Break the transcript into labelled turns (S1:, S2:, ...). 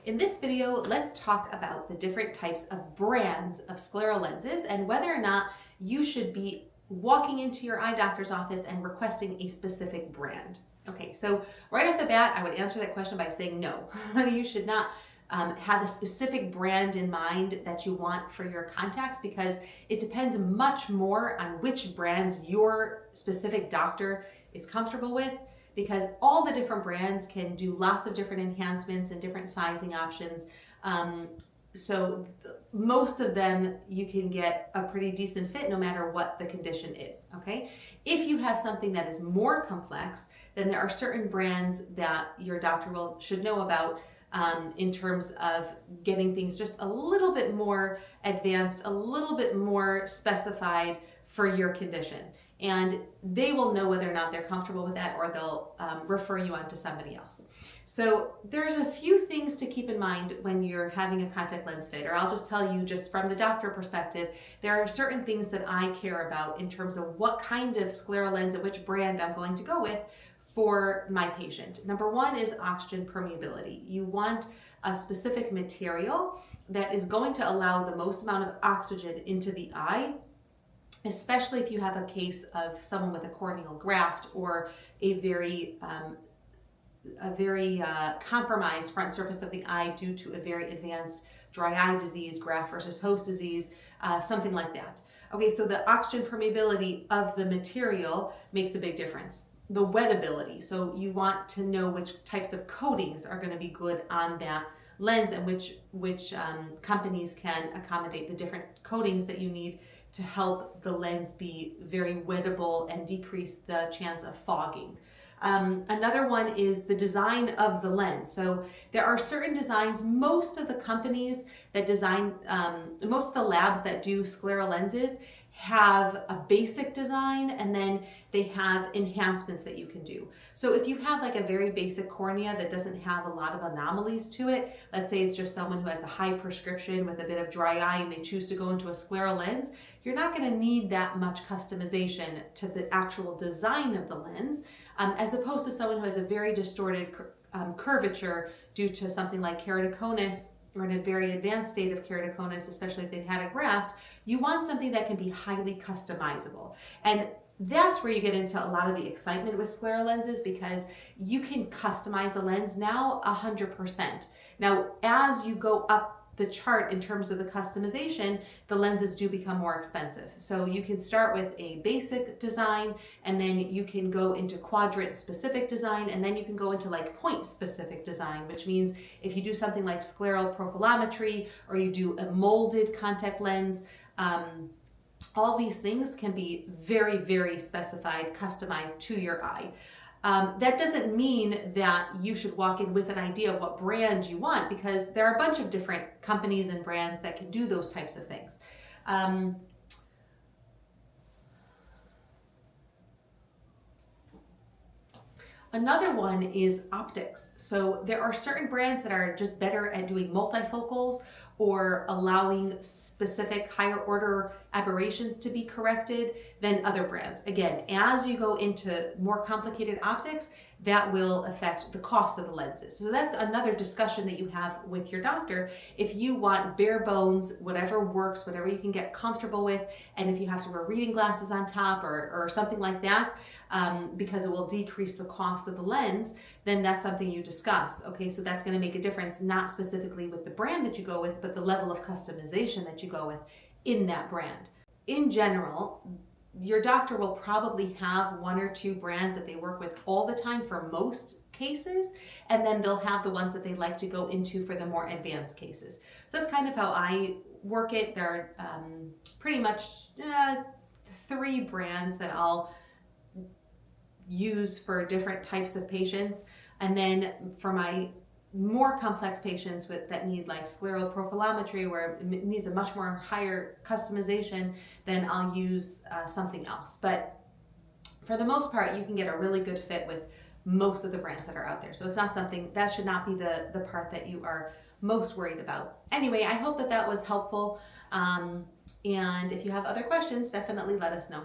S1: In this video, let's talk about the different types of brands of scleral lenses and whether or not you should be walking into your eye doctor's office and requesting a specific brand. Okay, so right off the bat, I would answer that question by saying no. You should not have a specific brand in mind that you want for your contacts because it depends much more on which brands your specific doctor is comfortable with, because all the different brands can do lots of different enhancements and different sizing options. Most of them you can get a pretty decent fit no matter what the condition is, okay? If you have something that is more complex, then there are certain brands that your doctor should know about in terms of getting things just a little bit more advanced, a little bit more specified for your condition. And they will know whether or not they're comfortable with that, or they'll refer you on to somebody else. So there's a few things to keep in mind when you're having a contact lens fit, or I'll just tell you just from the doctor perspective, there are certain things that I care about in terms of what kind of scleral lens and which brand I'm going to go with for my patient. Number one is oxygen permeability. You want a specific material that is going to allow the most amount of oxygen into the eye, especially if you have a case of someone with a corneal graft or a very compromised front surface of the eye due to a very advanced dry eye disease, graft versus host disease, something like that. Okay, so the oxygen permeability of the material makes a big difference. The wettability, so you want to know which types of coatings are going to be good on that lens and which companies can accommodate the different coatings that you need to help the lens be very wettable and decrease the chance of fogging. Another one is the design of the lens. So there are certain designs, most of the companies that design, most of the labs that do scleral lenses have a basic design, and then they have enhancements that you can do. So if you have like a very basic cornea that doesn't have a lot of anomalies to it, let's say it's just someone who has a high prescription with a bit of dry eye and they choose to go into a scleral lens, you're not going to need that much customization to the actual design of the lens, as opposed to someone who has a very distorted curvature due to something like keratoconus, or in a very advanced state of keratoconus, especially if they've had a graft. You want something that can be highly customizable. And that's where you get into a lot of the excitement with scleral lenses, because you can customize a lens now 100%. Now, as you go up the chart in terms of the customization, the lenses do become more expensive. So you can start with a basic design, and then you can go into quadrant specific design, and then you can go into like point specific design, which means if you do something like scleral profilometry, or you do a molded contact lens, all these things can be very, very specified, customized to your eye. That doesn't mean that you should walk in with an idea of what brand you want, because there are a bunch of different companies and brands that can do those types of things. Another one is optics. So there are certain brands that are just better at doing multifocals or allowing specific higher order aberrations to be corrected than other brands. Again, as you go into more complicated optics, that will affect the cost of the lenses. So that's another discussion that you have with your doctor. If you want bare bones, whatever works, whatever you can get comfortable with, and if you have to wear reading glasses on top or something like that, because it will decrease the cost of the lens, then that's something you discuss. Okay, so that's going to make a difference, not specifically with the brand that you go with, but the level of customization that you go with in that brand. In general, your doctor will probably have one or two brands that they work with all the time for most cases, and then they'll have the ones that they like to go into for the more advanced cases. So that's kind of how I work it. There are pretty much 3 brands that I'll use for different types of patients, and then for my more complex patients that need like scleral profilometry, where it needs a much more higher customization, then I'll use something else. But for the most part, you can get a really good fit with most of the brands that are out there. So it's not something that should not be the part that you are most worried about. Anyway, I hope that was helpful. And if you have other questions, definitely let us know.